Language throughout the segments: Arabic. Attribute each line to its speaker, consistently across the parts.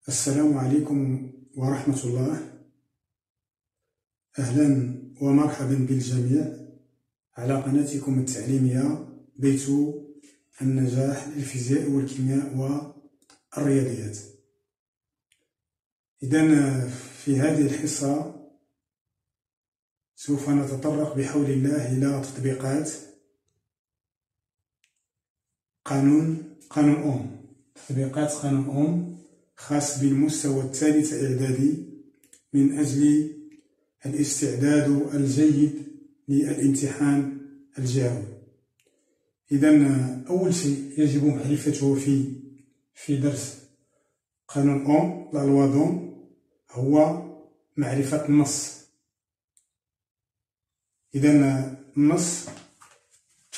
Speaker 1: السلام عليكم ورحمة الله. أهلا ومرحبا بالجميع على قناتكم التعليمية بيت النجاح للفيزياء والكيمياء والرياضيات. إذن في هذه الحصة سوف نتطرق بحول الله إلى تطبيقات قانون أوم، تطبيقات قانون أوم خاص بالمستوى الثالث إعدادي من أجل الاستعداد الجيد للامتحان الجهوي. إذن أول شيء يجب معرفته في درس قانون أوم لا لوا دوم هو معرفة النص. إذن النص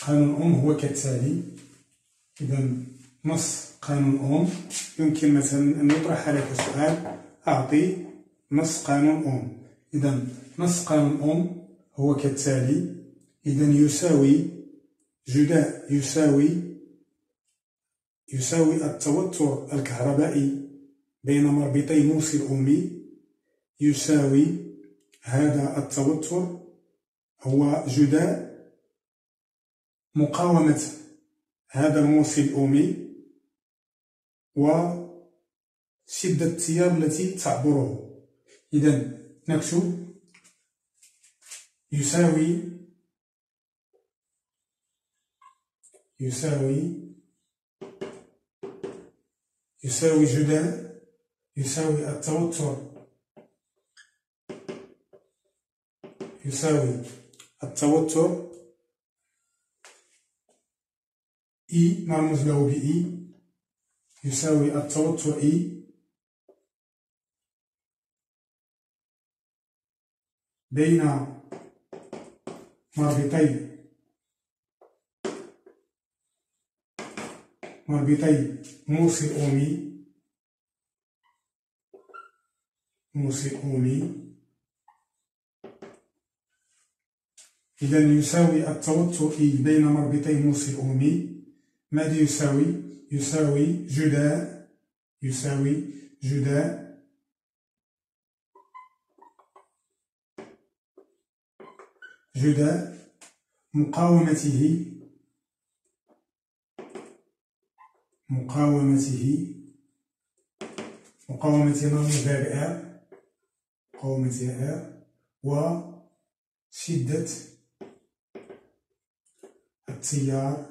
Speaker 1: قانون أوم هو كالتالي. إذن نص قانون أوم يمكن مثلا أن يطرح عليك سؤال: أعطي نص قانون أوم. إذن نص قانون أوم هو كالتالي. إذن يساوي جداء يساوي التوتر الكهربائي بين مربطي موصل أومي، يساوي هذا التوتر هو جداء مقاومة هذا الموصل الأومي وشدة التيار التي تعبره. إذن نكتب يساوي جداء يساوي التوتر إي مرموز له بإي، يساوي التوتر إي بين مربطي موصل أومي. إذن يساوي التوتر إي بين مربطي موصل أومي. ماذا يساوي؟ يساوي جداء مقاومته مرموز بها R، وشدة التيار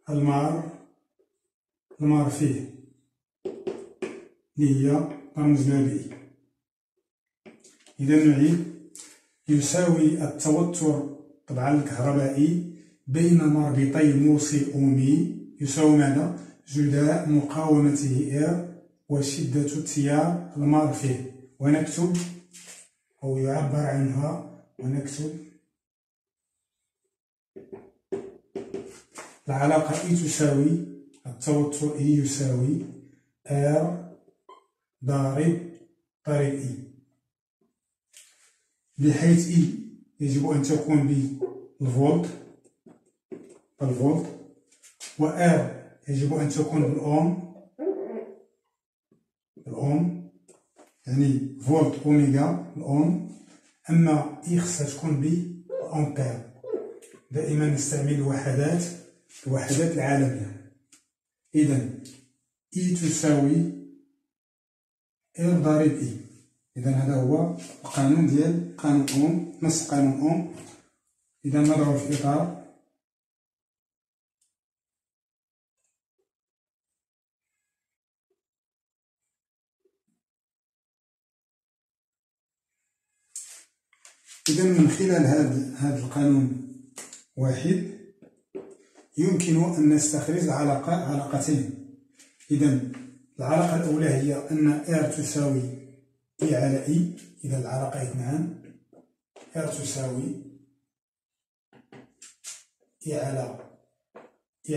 Speaker 1: المار فيه اللي هي مرموز لها بإي. إذا نعيد: يساوي التوتر طبعا الكهربائي بين مربطي موصل أومي يساوي ماذا؟ جداء مقاومته R وشدة التيار المار فيه، ونكتب أو يعبر عنها ونكتب العلاقة إي تساوي التوتر إي يساوي R ضارب إي، بحيث إي يجب أن تكون بالفولت وR يجب أن تكون بالأوم، يعني فولت أوميغا الأوم. أما إي خصها تكون بالأمبير. دائما نستعمل الوحدات العالمية. إذن إي تساوي R ضارب إي. إذن هذا هو القانون ديال قانون أوم، نص قانون أوم. إذا نضع في إطار إذا من خلال هذا القانون واحد يمكن أن نستخرج علاقتين. إذا العلاقة الأولى هي أن R تساوي إي على إي. إذا العلاقة اثنان، R تساوي إي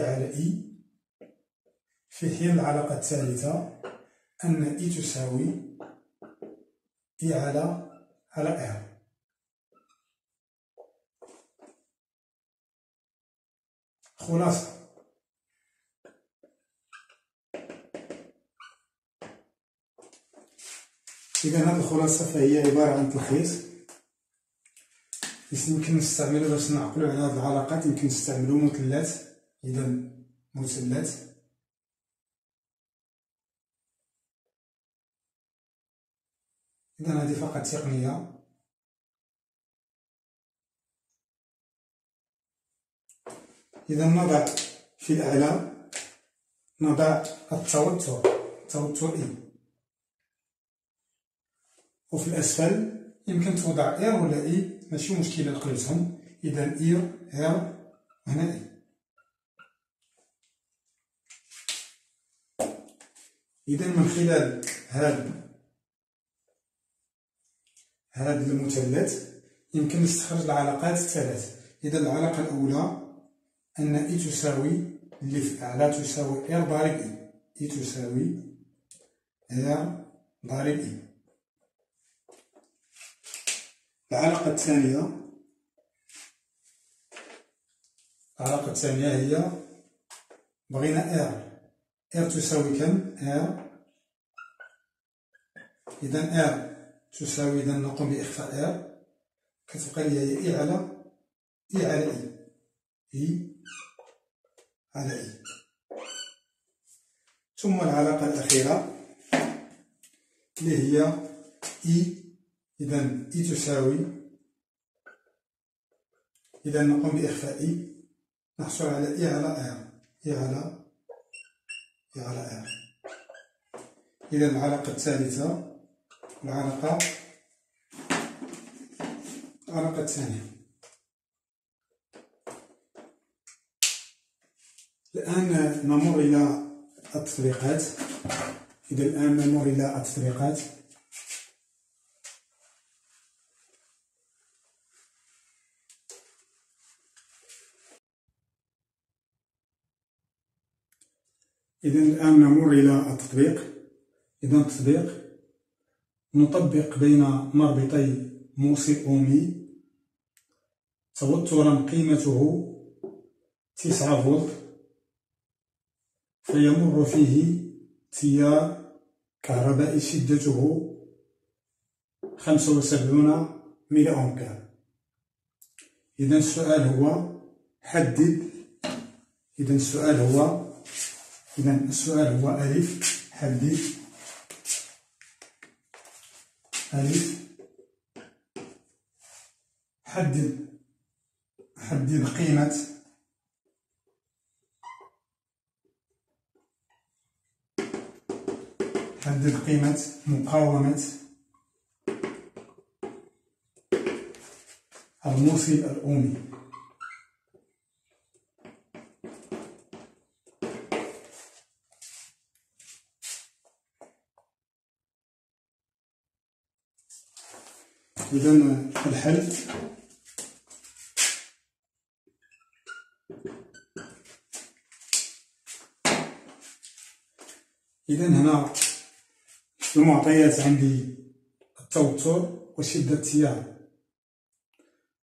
Speaker 1: على إي، في حين العلاقة الثالثة أن إي تساوي إي على R. خلاصة إذا هذه الخلاصة فهي عبارة عن تلخيص يمكن نستعملو باش نعقلو على هاد العلاقات. يمكن نستعملو مثلث. إذا مثلث إذا هذه فقط تقنية. إذا نضع في الأعلى نضع التوتر إي، وفي الأسفل يمكن توضع إير ولا إي، ماشي مشكلة قلتهم. إذا إير هنا إي. إذا من خلال هذا المثلث يمكن نستخرج العلاقات الثلاث. إذا العلاقة الأولى أن إي تساوي اللي في الأعلى تساوي إير ضارب إي، إي تساوي إير ضارب إي. العلاقة الثانية هي بغينا إير تساوي كم؟ إير. إذا إير تساوي، إذا نقوم بإخفاء إير، كتبقى لي هي إي على إي، إي على إي. ثم العلاقة الأخيرة اللي هي إي. إذا إي تساوي، إذا نقوم بإخفاء إي، نحصل على إي على إير، إي على إير. إذا العلاقة الثالثة العلاقة الثانية. الآن نمر إلى التطبيقات. إذا الآن نمر إلى التطبيقات. إذا الآن نمر إلى التطبيق. إذا التطبيق نطبق بين مربطي موصل أومي توترا قيمته 9 فولت، فيمر فيه تيار كهربائي شدته 75 ملي أمبير. إذا السؤال هو حدد. إذا السؤال هو ألف حدد قيمة مقاومة الموصل الأومي. إذا الحل إذا هنا المعطيات عندي التوتر وشدة التيار.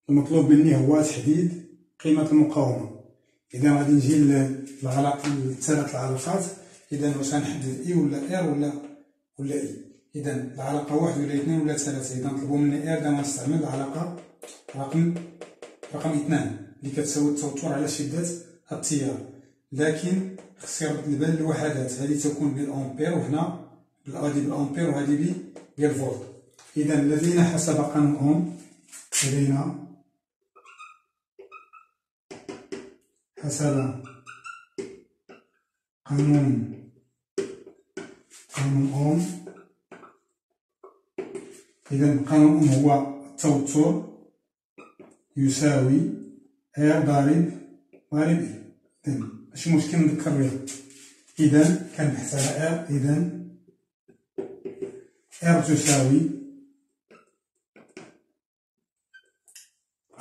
Speaker 1: المطلوب مني هو تحديد قيمة المقاومة. إذا غادي نجي للثلاث العلاقات. إذا واش غنحدد إي ولا إير ولا إي. إذا العلاقة 1 ولا 2 ولا 3. إذا طلبوا مني إير غنستعمل العلاقة رقم 2 اللي كتساوي التوتر على شدة التيار. لكن خص يرد البال الوحدات، هذه تكون بالأمبير وهنا هذه بالأمبير وهذه بالفولت. إذا لدينا حسب قانون أوم، لدينا حسب قانون أوم. إذا قانون أوم هو التوتر يساوي إير ضارب إي. إذا ماشي مشكل نذكر بها. إذا كنبحث على إير. إذا إير تساوي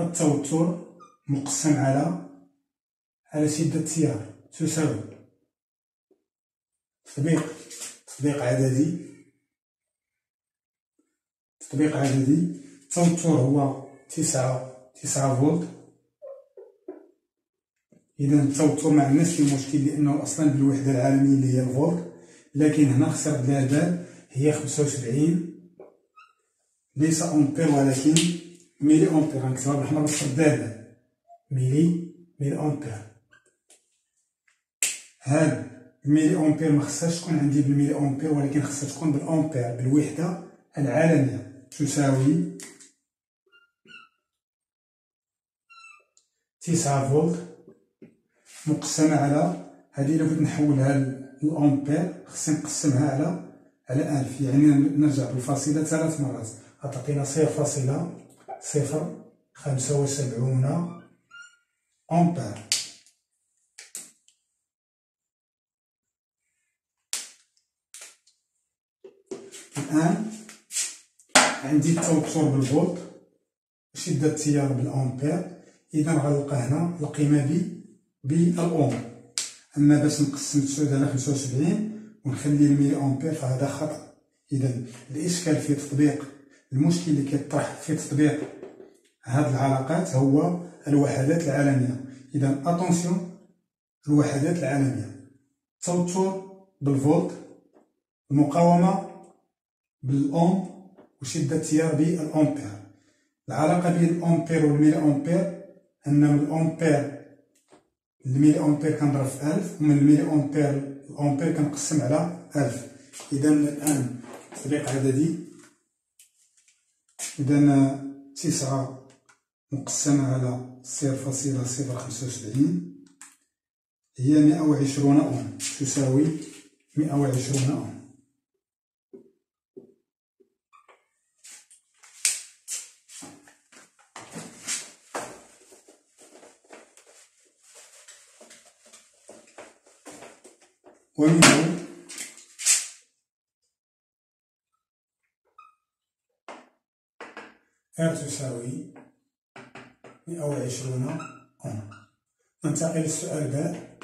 Speaker 1: التوتر مقسم على شدة التيار تساوي تطبيق عددي. التوتر هو 9 فولت. إذا التوتر ما عندناش فيه مشكل لأنه أصلا بالوحدة العالمية اللي هي الفولت، لكن هنا خص يرد لها البال هي 75 ليس أمبير ولكن ميلي أمبير، غنكتبها بالأحمر بالسدادة، ميلي أمبير. هاد الميلي أمبير مخصهاش تكون عندي بالميلي أمبير، ولكن خصها تكون بالأمبير، بالوحدة العالمية. تساوي 9 فولت مقسمة على هادي. إلا بغيت نحولها للأمبير خصني نقسمها على 1000، يعني نرجع بالفاصلة 3 مرات، غتعطينا 0.075 أمبير. الآن عندي التوتر بالفولت وشدة التيار بالأمبير، إذا غنلقى هنا القيمة بالأوم. أما باش نقسم 9 على 75 ونخلي الميلي أمبير فهذا خطأ. إذا الإشكال في تطبيق، المشكل اللي كيطرح في تطبيق هاد العلاقات هو الوحدات العالمية. إذا أتونسيون، الوحدات العالمية، التوتر بالفولت، المقاومة بالأوم، وشدة التيار بالأمبير. العلاقة بين الأمبير والميلي أمبير أن من الأمبير الميلي أمبير كنضرب في 1000، ومن الميلي أمبير الأمبير كنقسم على 1000. إذا الآن تطبيق عددي، إذا 9 مقسمة على 0.075 هي 120 أوم، تساوي 120 أوم. ومنه R تساوي 120 أوم. ننتقل للسؤال باء.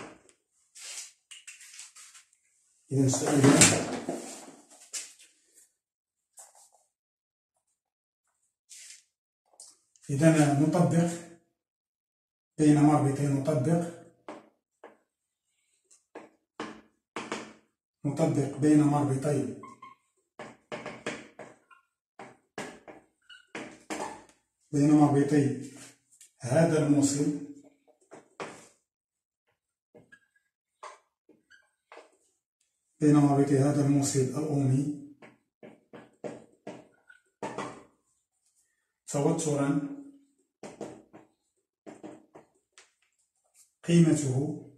Speaker 1: إذا السؤال باء، إذا نطبق بين مربطين، نطبق بين مربطي هذا الموصل الأومي توترا قيمته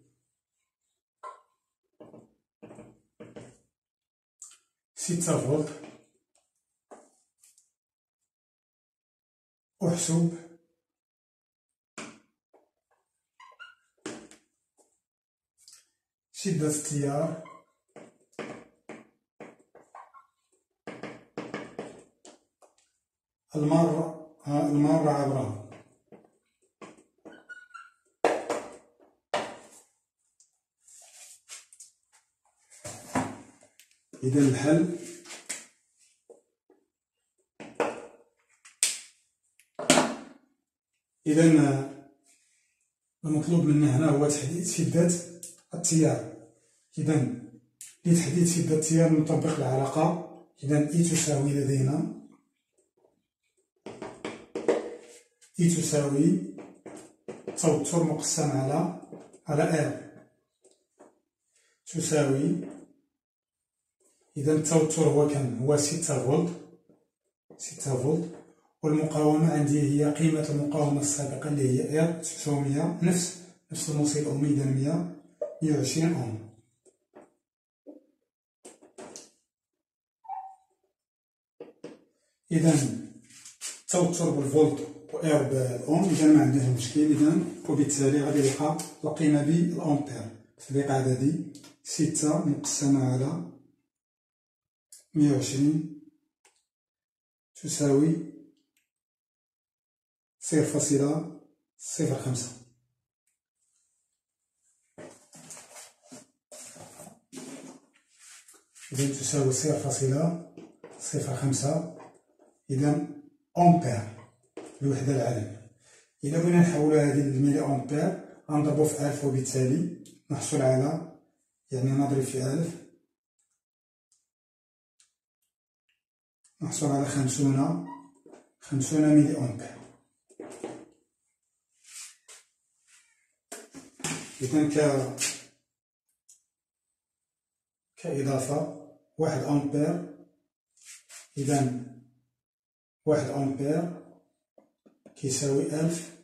Speaker 1: 6 فولت، أحسب شدة التيار المارة عبرها. إذا الحل المطلوب منا هنا هو تحديد شدة التيار. إذا لتحديد شدة التيار نطبق العلاقة. إذا إي تساوي لدينا توتر مقسم على R تساوي، إذا التوتر هو كم؟ هو 6 فولت، والمقاومة عندي هي قيمة المقاومة السابقة اللي هي R 900، نفس الموصل الأومي، إذا 120 أوم. إذا التوتر بالفولت و R بالأوم، إذا ما عندناش مشكل. إذا وبالتالي غادي نلقى القيمة بالأمبير. تطبيق عددي 6 مقسمة على 120 تساوي 0.05. إذا تساوي 0.05، إذا أمبير الوحدة العالمية. إذا بغينا نحولو هذه للميلي أمبير غنضربو في 1000، وبالتالي نحصل على، يعني نضرب في 1000 نحصل على 50 50 ملي أمبير. إذا كإضافة 1 أمبير، إذا 1 أمبير كيساوي 1000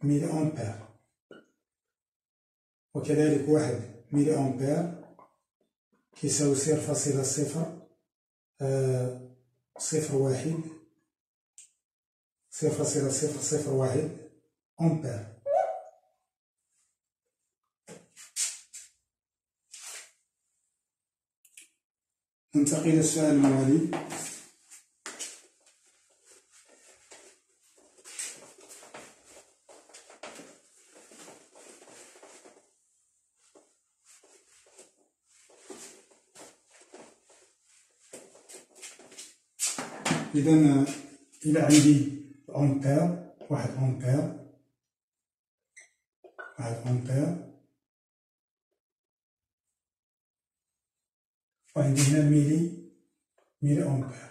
Speaker 1: ملي أمبير، وكذلك 1 ملي أمبير كيساوي 0.001 أمبير. ننتقل إلى السؤال الموالي. إذا إلا عندي أمبير، 1 أمبير، وعندي هنا ملي أمبير.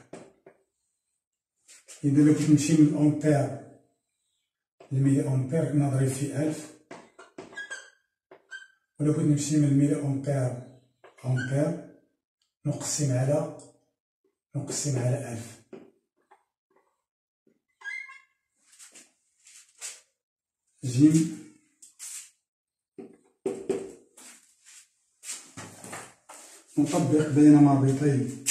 Speaker 1: إذا لو كنت نمشي من الأمبير للملي أمبير نضرب في 1000، ولو كنت نمشي من الملي أمبير نقسم على 1000. جيم نطبق بين مربطين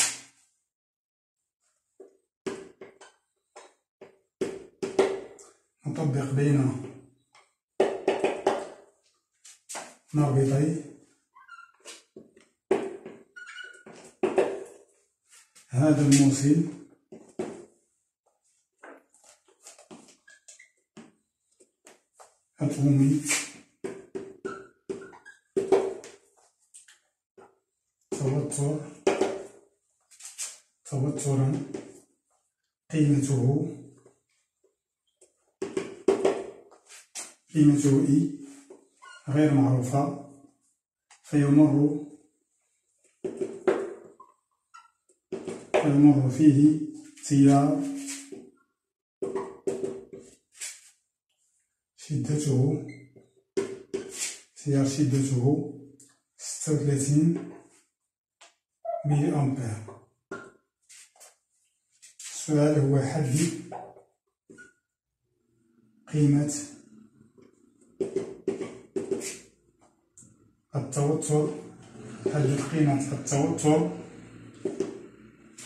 Speaker 1: هذا الموصل الأمي توترا قيمته إي غير معروفة، فيمر فيه تيار شدته 36 ملي أمبير. السؤال هو حدد قيمة التوتر،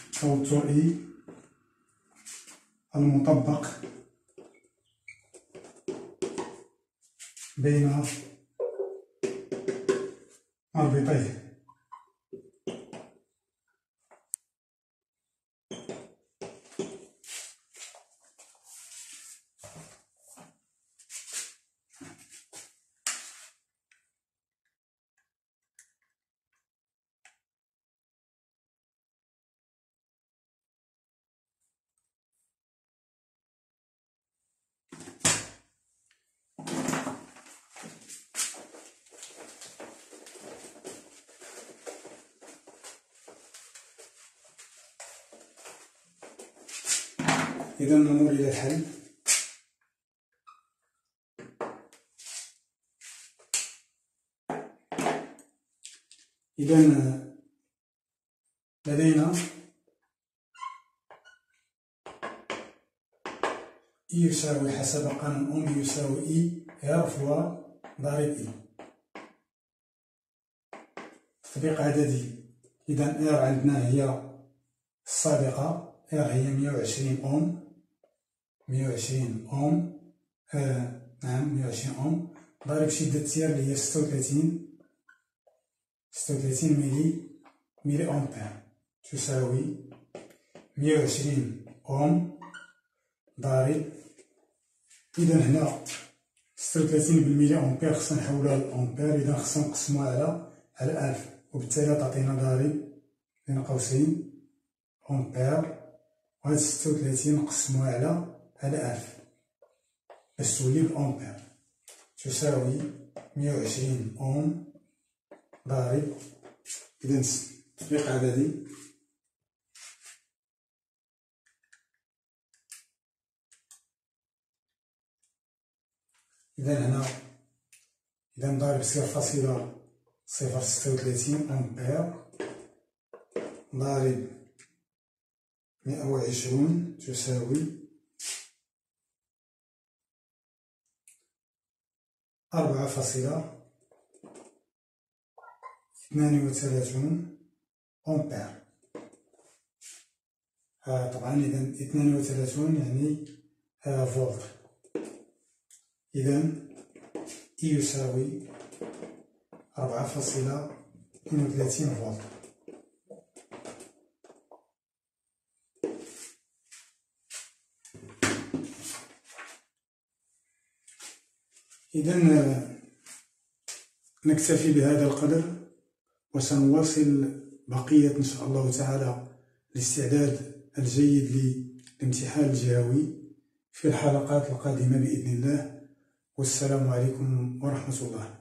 Speaker 1: التوتر إي المطبق بين مربطيه. إذا نمر إلى الحل. إذا لدينا إي يساوي حسب قانون أوم يساوي إي R فوا ضرب إي. تطبيق عددي. إذا R عندنا هي السابقة، R هي 120 أوم، 120 أوم ضرب شدة التيار اللي هي 36 ملي أمبير تساوي 120 أوم ضارب. إذا هنا 36 بالملي أمبير خصنا نحولوها للأمبير، إذا خصنا نقسموها على 1000، وبالتالي تعطينا ضارب بين قوسين أمبير، وهاد 36 نقسموها على 1000 باش تولي بالأمبير، تساوي 120 أوم ضارب. إذا تطبيق عددي. إذا هنا ضارب 0.036 أمبير ضارب 120 تساوي 4.32 أمبير. طبعا إذا 32 يعني فولت. إذا I يساوي 4.32 فولت. إذا نكتفي بهذا القدر، وسنواصل بقية إن شاء الله تعالى الاستعداد الجيد للامتحان الجهوي في الحلقات القادمة بإذن الله. والسلام عليكم ورحمة الله.